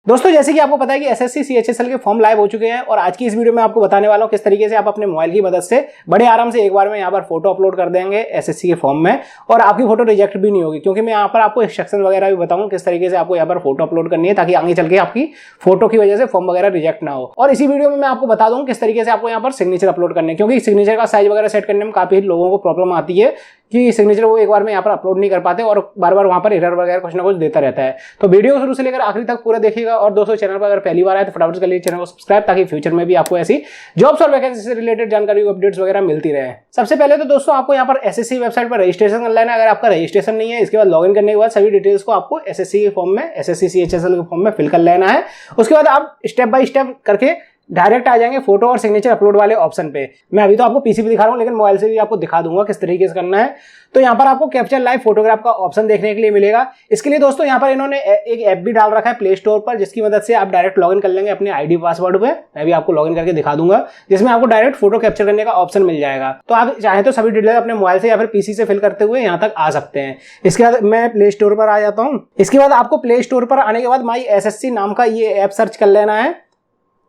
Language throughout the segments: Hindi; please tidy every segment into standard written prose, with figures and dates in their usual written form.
दोस्तों जैसे कि आपको पता है कि एसएससी सीएचएसएल के फॉर्म लाइव हो चुके हैं और आज की इस वीडियो में आपको बताने वाला हूं किस तरीके से आप अपने मोबाइल की मदद से बड़े आराम से एक बार में यहां पर फोटो अपलोड कर देंगे एसएससी के फॉर्म में और आपकी फोटो रिजेक्ट भी नहीं होगी, क्योंकि मैं यहां पर आपको इंस्ट्रक्शन वगैरह भी बताऊंगा किस तरीके से आपको यहां पर फोटो अपलोड करनी है ताकि आगे चल के आपकी फोटो की वजह से फॉर्म वगैरह रिजेक्ट ना हो। और इसी वीडियो में मैं आपको बता दूं किस तरीके से आपको यहाँ पर सिग्नेचर अपलोड करने, क्योंकि सिग्नेचर का साइज वगैरह सेट करने में काफी लोगों को प्रॉब्लम आती है कि सिग्नेचर वो एक बार में यहाँ पर अपलोड नहीं कर पाते और बार बार वहां पर एरर वगैरह कुछ ना कुछ देता रहता है। तो वीडियो शुरू से लेकर आखिरी तक पूरा देखिएगा। और दोस्तों चैनल पर अगर पहली बार आए तो फटाफट कर लीजिए चैनल को सब्सक्राइब, ताकि फ्यूचर में भी आपको ऐसी जॉब्स और वैकेंसी से रिलेटेड जानकारी अपडेट्स वगैरह मिलती रहे। सबसे पहले तो दोस्तों आपको यहाँ पर एसएससी वेबसाइट पर रजिस्ट्रेशन कर लेना है। अगर आपका रजिस्ट्रेशन नहीं है, इसके बाद लॉगिन करने के बाद सभी डिटेल्स को आपको एसएससी के फॉर्म में, एसएससी सीएचएसएल के फॉर्म में फिल कर लेना है। उसके बाद आप स्टेप बाय स्टेप करके डायरेक्ट आ जाएंगे फोटो और सिग्नेचर अपलोड वाले ऑप्शन पे। मैं अभी तो आपको पीसी पे दिखा रहा हूँ, लेकिन मोबाइल से भी आपको दिखा दूंगा किस तरीके से करना है। तो यहाँ पर आपको कैप्चर लाइव फोटोग्राफ का ऑप्शन देखने के लिए मिलेगा। इसके लिए दोस्तों यहाँ पर इन्होंने एक ऐप भी डाल रखा है प्ले स्टोर पर, जिसकी मदद से आप डायरेक्ट लॉगिन कर लेंगे अपने आईडी पासवर्ड पे। मैं भी आपको लॉगिन करके दिखा दूंगा, जिसमें आपको डायरेक्ट फोटो कैप्चर करने का ऑप्शन मिल जाएगा। तो आप चाहे तो सभी डिटेल अपने मोबाइल से या फिर पीसी से फिल करते हुए यहाँ तक आ सकते हैं। इसके बाद मैं प्ले स्टोर पर आ जाता हूँ। इसके बाद आपको प्ले स्टोर पर आने के बाद माई एसएससी नाम का ये ऐप सर्च कर लेना है।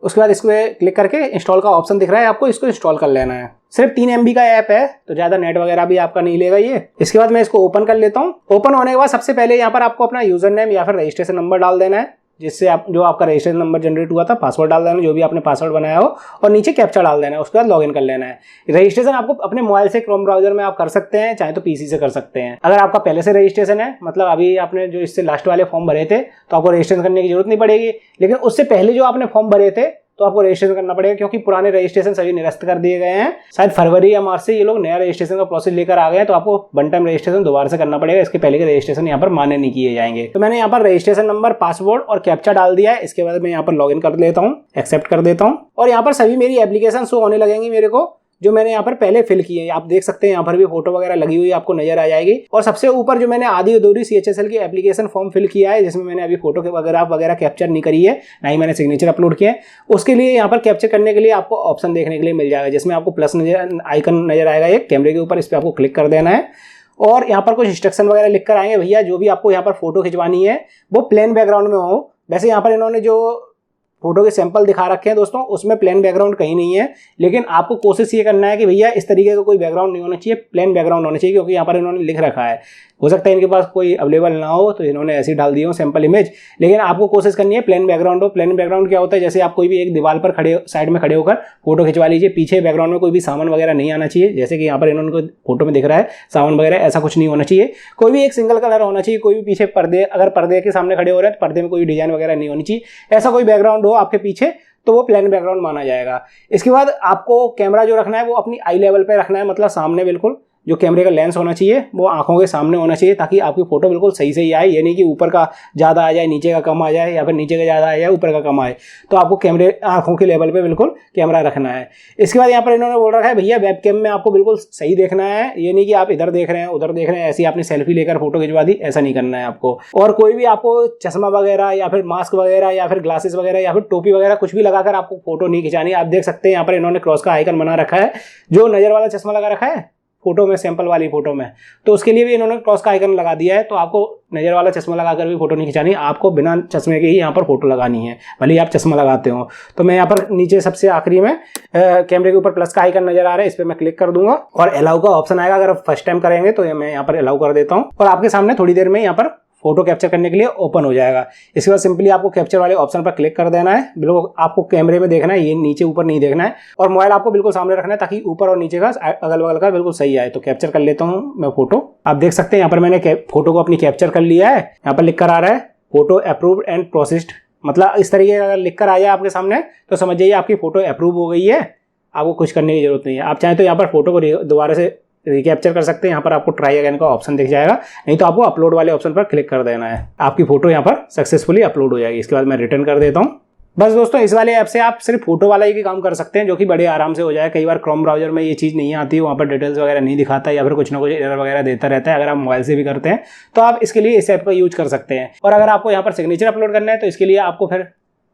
उसके बाद इसको क्लिक करके इंस्टॉल का ऑप्शन दिख रहा है, आपको इसको इंस्टॉल कर लेना है। सिर्फ 3 MB का ऐप है, तो ज्यादा नेट वगैरह भी आपका नहीं लेगा ये। इसके बाद मैं इसको ओपन कर लेता हूँ। ओपन होने के बाद सबसे पहले यहाँ पर आपको अपना यूजर नेम या फिर रजिस्ट्रेशन नंबर डाल देना है, जिससे आप जो आपका रजिस्ट्रेशन नंबर जनरेट हुआ था, पासवर्ड डाल देना जो भी आपने पासवर्ड बनाया हो, और नीचे कैप्चा डाल देना है। उसके बाद लॉगिन कर लेना है। रजिस्ट्रेशन आपको अपने मोबाइल से क्रोम ब्राउजर में आप कर सकते हैं, चाहे तो पीसी से कर सकते हैं। अगर आपका पहले से रजिस्ट्रेशन है, मतलब अभी आपने जो इससे लास्ट वाले फॉर्म भरे थे, तो आपको रजिस्ट्रेशन करने की जरूरत नहीं पड़ेगी। लेकिन उससे पहले जो आपने फॉर्म भरे थे तो आपको रजिस्ट्रेशन करना पड़ेगा, क्योंकि पुराने रजिस्ट्रेशन सभी निरस्त कर दिए गए हैं। शायद फरवरी या मार्च से ये लोग नया रजिस्ट्रेशन का प्रोसेस लेकर आ गए हैं, तो आपको वन टाइम रजिस्ट्रेशन दोबारा से करना पड़ेगा। इसके पहले के रजिस्ट्रेशन यहाँ पर मान्य नहीं किए जाएंगे। तो मैंने यहाँ पर रजिस्ट्रेशन नंबर, पासवर्ड और कैप्चा डाल दिया है। इसके बाद मैं यहाँ पर लॉगिन कर लेता हूँ, एक्सेप्ट कर देता हूँ, और यहाँ पर सभी मेरी एप्लीकेशन शो होने लगेंगी मेरे को, जो मैंने यहाँ पर पहले फिल की है। आप देख सकते हैं यहाँ पर भी फोटो वगैरह लगी हुई आपको नजर आ जाएगी। और सबसे ऊपर जो मैंने आधी अधूरी सीएचएसएल की एप्लीकेशन फॉर्म फिल किया है, जिसमें मैंने अभी फोटो वगैरह कैप्चर नहीं करी है, ना ही मैंने सिग्नेचर अपलोड किया है, उसके लिए यहाँ पर कैप्चर करने के लिए आपको ऑप्शन देखने के लिए मिल जाएगा, जिसमें आपको प्लस आइकन नजर आएगा एक कैमरे के ऊपर। इस पर आपको क्लिक कर देना है और यहाँ पर कुछ इंस्ट्रक्शन वगैरह लिख कर आएंगे। भैया जो भी आपको यहाँ पर फोटो खिंचवानी है वो प्लेन बैकग्राउंड में हो। वैसे यहाँ पर इन्होंने जो फोटो के सैंपल दिखा रखे हैं दोस्तों, उसमें प्लेन बैकग्राउंड कहीं नहीं है, लेकिन आपको कोशिश ये करना है कि भैया इस तरीके का कोई बैकग्राउंड नहीं होना चाहिए, प्लेन बैकग्राउंड होना चाहिए, क्योंकि यहाँ पर इन्होंने लिख रखा है। हो सकता है इनके पास कोई अवेलेबल ना हो, तो इन्होंने ऐसे डाल दिए हो सैंपल इमेज, लेकिन आपको कोशिश करनी है प्लेन बैकग्राउंड हो। प्लेन बैकग्राउंड क्या होता है, जैसे आप कोई भी एक दीवार पर खड़े साइड में खड़े होकर फोटो खिंचवा लीजिए, पीछे बैकग्राउंड में कोई भी सामान वगैरह नहीं आना चाहिए। जैसे कि यहाँ पर इन्होंने फोटो में दिख रहा है सामान वगैरह, ऐसा कुछ नहीं होना चाहिए। कोई भी एक सिंगल कलर होना चाहिए। कोई भी पीछे पर्दे, अगर पर्दे के सामने खड़े हो रहे हैं तो पर्दे में कोई डिजाइन वगैरह नहीं होनी चाहिए। ऐसा कोई बैकग्राउंड हो आपके पीछे तो वो प्लेन बैकग्राउंड माना जाएगा। इसके बाद आपको कैमरा जो रखना है वो अपनी आई लेवल पे रखना है, मतलब सामने बिल्कुल जो कैमरे का लेंस होना चाहिए वो आंखों के सामने होना चाहिए, ताकि आपकी फोटो बिल्कुल सही सही आए। ये नहीं कि ऊपर का ज़्यादा आ जाए, नीचे का कम आ जाए, या फिर नीचे का ज़्यादा आ जाए, ऊपर का कम आए। तो आपको कैमरे आंखों के लेवल पे बिल्कुल कैमरा रखना है। इसके बाद यहाँ पर इन्होंने बोल रखा है भैया वेबकैम में आपको बिल्कुल सही देखना है। ये नहीं कि आप इधर देख रहे हैं उधर देख रहे हैं, ऐसी आपने सेल्फी लेकर फोटो खिंचवा दी, ऐसा नहीं करना है आपको। और कोई भी आपको चश्मा वगैरह या फिर मास्क वगैरह या फिर ग्लासेस वगैरह या फिर टोपी वगैरह कुछ भी लगाकर आपको फोटो नहीं खिंचानी। आप देख सकते हैं यहाँ पर इन्होंने क्रॉस का आइकन बना रखा है, जो नजर वाला चश्मा लगा रखा है फोटो में, सैंपल वाली फोटो में, तो उसके लिए भी इन्होंने क्रॉस का आइकन लगा दिया है। तो आपको नजर वाला चश्मा लगाकर भी फोटो नहीं खिंचानी, आपको बिना चश्मे के ही यहाँ पर फोटो लगानी है, भले ही आप चश्मा लगाते हो। तो मैं यहाँ पर नीचे सबसे आखिरी में कैमरे के ऊपर प्लस का आइकन नजर आ रहा है, इस पर मैं क्लिक कर दूंगा और अलाउ का ऑप्शन आएगा। अगर आप फर्स्ट टाइम करेंगे तो मैं यहाँ पर अलाउ कर देता हूँ, और आपके सामने थोड़ी देर में यहाँ पर फोटो कैप्चर करने के लिए ओपन हो जाएगा। इसके बाद सिंपली आपको कैप्चर वाले ऑप्शन पर क्लिक कर देना है। बिल्कुल आपको कैमरे में देखना है, ये नीचे ऊपर नहीं देखना है, और मोबाइल आपको बिल्कुल सामने रखना है ताकि ऊपर और नीचे का अगल बगल का बिल्कुल सही आए। तो कैप्चर कर लेता हूँ मैं फोटो। आप देख सकते हैं यहाँ पर मैंने फोटो को अपनी कैप्चर कर लिया है। यहाँ पर लिख कर आ रहा है फोटो अप्रूव्ड एंड प्रोसेस्ड, मतलब इस तरीके का अगर लिख कर आ जाए आपके सामने तो समझ जाइए आपकी फोटो अप्रूव हो गई है, आपको कुछ करने की जरूरत नहीं है। आप चाहें तो यहाँ पर फोटो को दोबारा से रिकैप्चर कर सकते हैं। यहाँ पर आपको ट्राई अगेन का ऑप्शन दिख जाएगा, नहीं तो आपको अपलोड वाले ऑप्शन पर क्लिक कर देना है। आपकी फोटो यहाँ पर सक्सेसफुली अपलोड हो जाएगी। इसके बाद मैं रिटर्न कर देता हूँ। बस दोस्तों इस वाले ऐप से आप सिर्फ फोटो वाला ही काम कर सकते हैं, जो कि बड़े आराम से हो जाए। कई बार क्रोम ब्राउजर में ये चीज़ नहीं आती है, वहाँ पर डिटेल्स वगैरह नहीं दिखाता या फिर कुछ ना कुछ एरर वगैरह देता रहता है। अगर आप मोबाइल से भी करते हैं तो आप इसके लिए इस ऐप का यूज कर सकते हैं। और अगर आपको यहाँ पर सिग्नेचर अपलोड करना है तो इसके लिए आपको फिर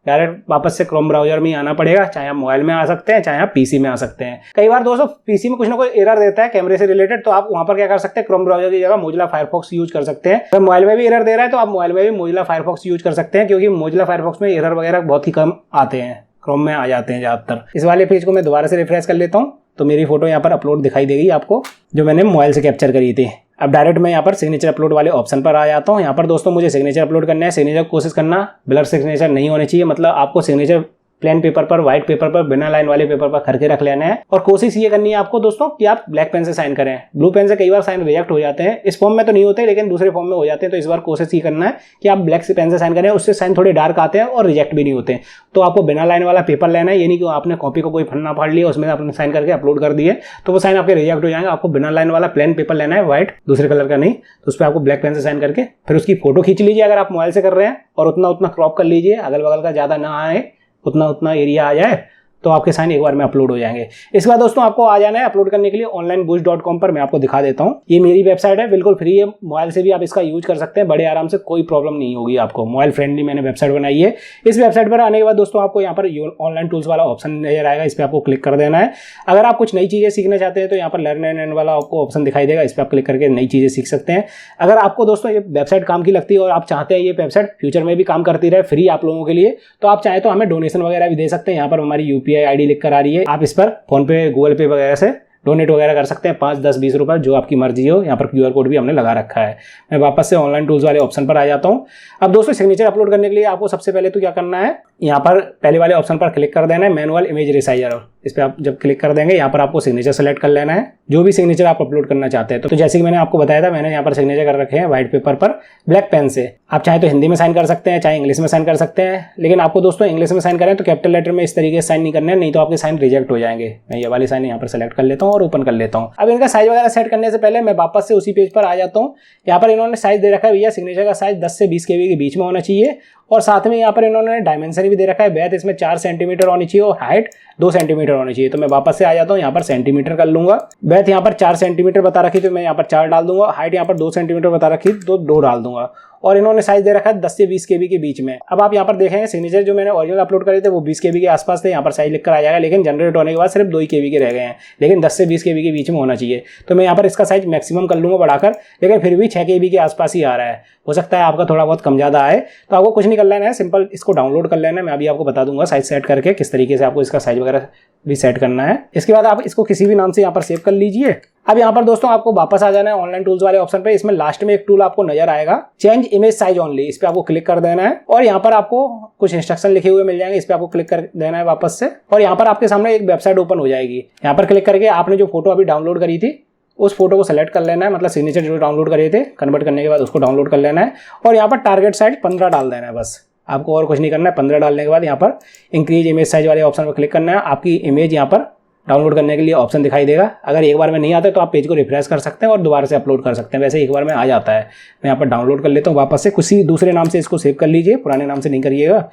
डायरेक्ट वापस से क्रोम ब्राउजर में ही आना पड़ेगा, चाहे आप मोबाइल में आ सकते हैं चाहे आप पीसी में आ सकते हैं। कई बार दोस्तों पीसी में कुछ ना कोई एरर देता है कैमरे से रिलेटेड, तो आप वहां पर क्या कर सकते हैं, क्रोम ब्राउजर की जगह मोजिला फायरफॉक्स यूज कर सकते हैं। अगर मोबाइल में भी एरर दे रहा है तो आप मोबाइल में भी मोजिला फायरफॉक्स यूज कर सकते हैं, क्योंकि मोजिला फायरफॉक्स में एरर वगैरह बहुत ही कम आते हैं, क्रोम में आ जाते हैं ज्यादातर। इस वाले पेज को मैं दोबारा से रिफ्रेश कर लेता हूँ तो मेरी फोटो यहाँ पर अपलोड दिखाई देगी आपको, जो मैंने मोबाइल से कैप्चर करी थी। अब डायरेक्ट मैं यहाँ पर सिग्नेचर अपलोड वाले ऑप्शन पर आ जाता हूँ। यहाँ पर दोस्तों मुझे सिग्नेचर अपलोड करना है। सिग्नेचर कोशिश करना ब्लर सिग्नेचर नहीं होने चाहिए, मतलब आपको सिग्नेचर प्लेन पेपर पर, व्हाइट पेपर पर, बिना लाइन वाले पेपर पर करके रख लेना है। और कोशिश ये करनी है आपको दोस्तों कि आप ब्लैक पेन से साइन करें। ब्लू पेन से कई बार साइन रिजेक्ट हो जाते हैं, इस फॉर्म में तो नहीं होते लेकिन दूसरे फॉर्म में हो जाते हैं। तो इस बार कोशिश ये करना है कि आप ब्लैक पेन से साइन करें, उससे साइन थोड़े डार्क आते हैं और रिजेक्ट भी नहीं होते। तो आपको बिना लाइन वाला पेपर लेना है, ये नहीं कि आपने कॉपी को कोई पन्ना फाड़ लिया उसमें आपने साइन करके अपलोड कर दिए तो वो साइन आपके रिजेक्ट हो जाएंगे। आपको बिना लाइन वाला प्लेन पेपर लेना है, व्हाइट, दूसरे कलर का नहीं। तो उस पर आपको ब्लैक पेन से साइन करके फिर उसकी फोटो खींच लीजिए अगर आप मोबाइल से कर रहे हैं, और उतना क्रॉप कर लीजिए, अगल बगल का ज्यादा ना आए, उतना एरिया आ जाए, तो आपके साइन एक बार में अपलोड हो जाएंगे। इसके बाद दोस्तों आपको आ जाना है अपलोड करने के लिए onlineboost.com पर। मैं आपको दिखा देता हूँ, ये मेरी वेबसाइट है, बिल्कुल फ्री है, मोबाइल से भी आप इसका यूज कर सकते हैं बड़े आराम से, कोई प्रॉब्लम नहीं होगी आपको। मोबाइल फ्रेंडली मैंने वेबसाइट बनाई है। इस वेबसाइट पर आने के बाद दोस्तों आपको यहाँ पर ऑनलाइन टूल्स वाला ऑप्शन नजर आएगा, इस पर आपको क्लिक कर देना है। अगर आप कुछ नई चीजें सीखना चाहते हैं तो यहाँ पर लर्न एंड वाला आपको ऑप्शन दिखाई देगा, इस पर आप क्लिक करके नई चीजें सीख सकते हैं। अगर आपको दोस्तों ये वेबसाइट काम की लगती है और आप चाहते हैं ये वेबसाइट फ्यूचर में भी काम करती रहे फ्री आप लोगों के लिए, तो आप चाहे तो हमें डोनेशन वगैरह भी दे सकते हैं। यहाँ पर हमारी यूपीआई आईडी लिख कर आ रही है, आप इस पर फोन पे, गूगल पे वगैरह से डोनेट वगैरह कर सकते हैं, 5, 10, 20 रुपए जो आपकी मर्जी हो। यहाँ पर क्यूआर कोड भी हमने लगा रखा है। मैं वापस से ऑनलाइन टूल्स वाले ऑप्शन पर आ जाता हूँ। अब दोस्तों सिग्नेचर अपलोड करने के लिए आपको सबसे पहले तो क्या करना है, यहाँ पर पहले वाले ऑप्शन पर क्लिक कर देना है, मैनुअल इमेज रिसाइजर। इस पर आप जब क्लिक कर देंगे यहाँ पर आपको सिग्नेचर सेलेक्ट कर लेना है, जो भी सिग्नेचर आप अपलोड करना चाहते हैं। तो जैसे कि मैंने आपको बताया था, मैंने यहाँ पर सिग्नेचर कर रखे हैं व्हाइट पेपर पर ब्लैक पेन से। आप चाहे तो हिंदी में साइन कर सकते हैं, चाहे इंग्लिश में साइन कर सकते हैं, लेकिन आपको दोस्तों इंग्लिश में साइन करें तो कैपिटल लेटर में इस तरीके से साइन नहीं करना है, नहीं तो आपके साइन रिजेक्ट हो जाएंगे। मैं ये वाली साइन यहाँ पर सेलेक्ट कर लेता हूँ और ओपन कर लेता हूँ। अब इनका साइज वगैरह सेट करने से पहले मैं वापस से उसी पेज पर आ जाता हूँ। यहाँ पर इन्होंने साइज दे रखा है भैया, सिग्नेचर का साइज 10 से 20 KB के बीच में होना चाहिए, और साथ में यहाँ पर इन्होंने डायमेंशन भी दे रखा है। बेहद इसमें 4 सेंटीमीटर होनी चाहिए और हाइट 2 सेंटीमीटर होनी चाहिए। तो मैं वापस से आ जाता हूँ, यहाँ पर सेंटीमीटर कर लूंगा। बेहद यहाँ पर 4 सेंटीमीटर बता रखी तो मैं यहाँ पर 4 डाल दूंगा। हाइट यहाँ पर 2 सेंटीमीटर बता रखी तो 2 डाल दूंगा। और इन्होंने साइज दे रखा है 10 से 20 KB के बीच में। अब आप यहाँ पर देखेंगे सिग्नेचर जो मैंने ओरिजिनल अपलोड करे थे वो 20 KB के आसपास थे, यहाँ पर साइज लिखकर आ जाएगा, लेकिन जनरेट होने के बाद सिर्फ 2 KB के रह गए हैं, लेकिन 10 से 20 KB के बीच में होना चाहिए। तो मैं यहाँ पर इसका साइज मैक्सिमम कर लूंगा बढ़ाकर, लेकिन फिर भी 6 KB के आसपास ही आ रहा है। हो सकता है आपका थोड़ा बहुत कम ज़्यादा आए, तो आपको कुछ नहीं कर लेना है, सिंपल इसको डाउनलोड कर लेना है। मैं अभी आपको बता दूंगा साइज सेट करके किस तरीके से आपको इसका साइज वगैरह भी सेट करना है। इसके बाद आप इसको किसी भी नाम से यहाँ पर सेव कर लीजिए। अब यहाँ पर दोस्तों आपको वापस आ जाना है ऑनलाइन टूल्स वाले ऑप्शन पे। इसमें लास्ट में एक टूल आपको नजर आएगा, चेंज इमेज साइज ओनली, इस पे आपको क्लिक कर देना है और यहाँ पर आपको कुछ इंस्ट्रक्शन लिखे हुए मिल जाएंगे, इस पे आपको क्लिक कर देना है वापस से, और यहाँ पर आपके सामने एक वेबसाइट ओपन हो जाएगी। यहाँ पर क्लिक करके आपने जो फोटो अभी डाउनलोड करी थी उस फोटो को सेलेक्ट कर लेना है, मतलब सिग्नेचर जो डाउनलोड करे थे कन्वर्ट करने के बाद उसको डाउनलोड कर लेना है, और यहाँ पर टारगेट साइज 15 डाल देना है बस, आपको और कुछ नहीं करना है। 15 डालने के बाद यहाँ पर इंक्रीज इमेज साइज वाले ऑप्शन पर क्लिक करना है। आपकी इमेज यहाँ पर डाउनलोड करने के लिए ऑप्शन दिखाई देगा। अगर एक बार में नहीं आता तो आप पेज को रिफ्रेश कर सकते हैं और दोबारा से अपलोड कर सकते हैं, वैसे एक बार में आ जाता है। मैं यहाँ पर डाउनलोड कर लेता हूँ वापस से, किसी दूसरे नाम से इसको सेव कर लीजिए, पुराने नाम से नहीं करिएगा।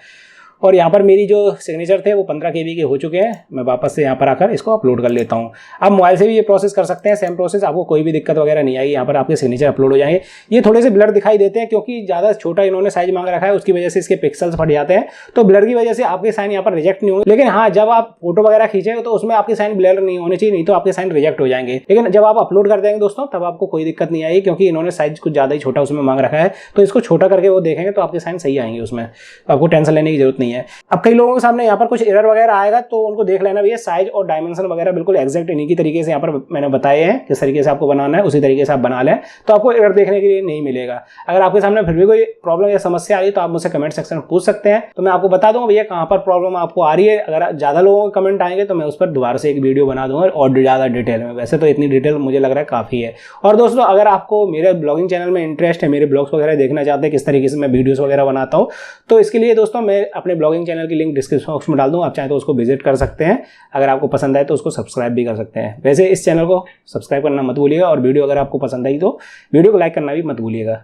और यहाँ पर मेरी जो सिग्नेचर थे वो 15 KB के हो चुके हैं। मैं वापस से यहाँ पर आकर इसको अपलोड कर लेता हूँ। आप मोबाइल से भी ये प्रोसेस कर सकते हैं, सेम प्रोसेस, आपको कोई भी दिक्कत वगैरह नहीं आएगी। यहाँ पर आपके सिग्नेचर अपलोड हो जाएंगे। ये थोड़े से ब्लर दिखाई देते हैं क्योंकि ज़्यादा छोटा इन्होंने साइज मांग रखा है, उसकी वजह से इसके पिक्सल्स फट जाते हैं, तो ब्लर की वजह से आपके साइन यहाँ पर रिजेक्ट नहीं होंगे। लेकिन हाँ, जब आप फोटो वगैरह खींचेंगे तो उसमें आपके साइन ब्लर नहीं होने चाहिए, नहीं तो आपके साइन रिजेक्ट हो जाएंगे। लेकिन जब आप अपलोड कर देंगे दोस्तों तब आपको कोई दिक्कत नहीं आएगी, क्योंकि इन्होंने साइज कुछ ज़्यादा ही छोटा उसमें मांग रखा है, तो इसको छोटा करके वो देखेंगे तो आपके साइन सही आएंगे, उसमें आपको टेंशन लेने की जरूरत नहीं है। अब कई लोगों के सामने यहाँ पर कुछ एरर वगैरह आएगा तो उनको देख लेना भैया, साइज और डायमेंशन वगैरह बिल्कुल एग्जैक्ट इन्हीं की तरीके से यहाँ पर मैंने बताए हैं किस तरीके से आपको बनाना है, उसी तरीके से आप बना लें तो आपको एरर देखने के लिए नहीं मिलेगा। अगर आपके सामने फिर भी कोई प्रॉब्लम या समस्या आ रही है तो आप मुझसे कमेंट सेक्शन में पूछ सकते हैं, तो मैं आपको बता दूंगा भैया कहाँ पर प्रॉब्लम आपको आ रही है। अगर ज़्यादा लोगों के कमेंट आएंगे तो मैं उस पर दोबारा से एक वीडियो बना दूंगा और ज़्यादा डिटेल में। वैसे तो इतनी डिटेल मुझे लग रहा है काफ़ी है। और दोस्तों अगर आपको मेरे ब्लॉगिंग चैनल में इंटरेस्ट है, मेरे ब्लॉग्स वगैरह देखना चाहते हैं किस तरीके से मैं वीडियोस वगैरह बनाता हूँ, तो इसके लिए दोस्तों मैं अपने ब्लॉगिंग चैनल की लिंक डिस्क्रिप्शन बॉक्स में डाल दूँ, आप चाहे तो उसको विजिट कर सकते हैं। अगर आपको पसंद आए तो उसको सब्सक्राइब भी कर सकते हैं। वैसे इस चैनल को सब्सक्राइब करना मत भूलिएगा, और वीडियो अगर आपको पसंद आई तो वीडियो को लाइक करना भी मत भूलिएगा।